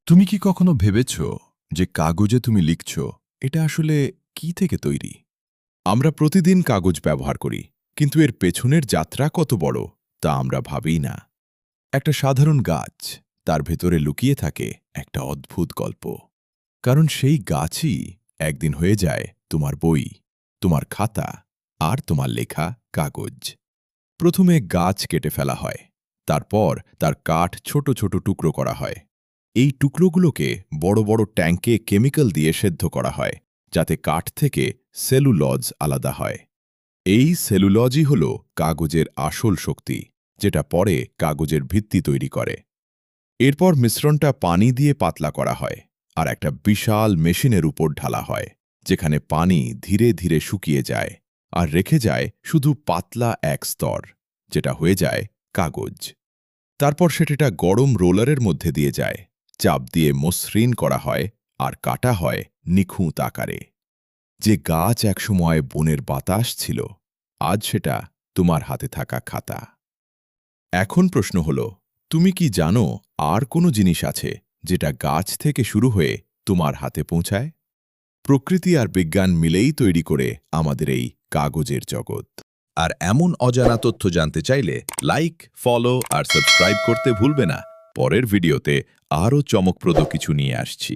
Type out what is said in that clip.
তুমি কি কখনো ভেবেছ যে কাগজে তুমি লিখছ এটা আসলে কি থেকে তৈরি? আমরা প্রতিদিন কাগজ ব্যবহার করি, কিন্তু এর পেছনের যাত্রা কত বড় তা আমরা ভাবিই না। একটা সাধারণ গাছ, তার ভেতরে লুকিয়ে থাকে একটা অদ্ভুত গল্প। কারণ সেই গাছই একদিন হয়ে যায় তোমার বই, তোমার খাতা আর তোমার লেখা কাগজ। প্রথমে গাছ কেটে ফেলা হয়, তারপর তার কাঠ ছোট ছোট টুকরো করা হয়। এই টুকরোগুলোকে বড় বড় ট্যাঙ্কে কেমিক্যাল দিয়ে সেদ্ধ করা হয়, যাতে কাঠ থেকে সেলুলজ আলাদা হয়। এই সেলুলজই হল কাগজের আসল শক্তি, যেটা পরে কাগজের ভিত্তি তৈরি করে। এরপর মিশ্রণটা পানি দিয়ে পাতলা করা হয় আর একটা বিশাল মেশিনের উপর ঢালা হয়, যেখানে পানি ধীরে ধীরে শুকিয়ে যায় আর রেখে যায় শুধু পাতলা এক স্তর, যেটা হয়ে যায় কাগজ। তারপর সেটা গরম রোলারের মধ্যে দিয়ে যায়, চাপ দিয়ে মসৃণ করা হয় আর কাটা হয় নিখুঁত আকারে। যে গাছ একসময় বনের বাতাস ছিল, আজ সেটা তোমার হাতে থাকা খাতা। এখন প্রশ্ন হল, তুমি কি জানো আর কোনো জিনিস আছে যেটা গাছ থেকে শুরু হয়ে তোমার হাতে পৌঁছায়? প্রকৃতি আর বিজ্ঞান মিলেই তৈরি করে আমাদের এই কাগজের জগৎ। আর এমন অজানা তথ্য জানতে চাইলে লাইক, ফলো আর সাবস্ক্রাইব করতে ভুলবে না। পরের ভিডিওতে আরও চমকপ্রদ কিছু নিয়ে আসছি।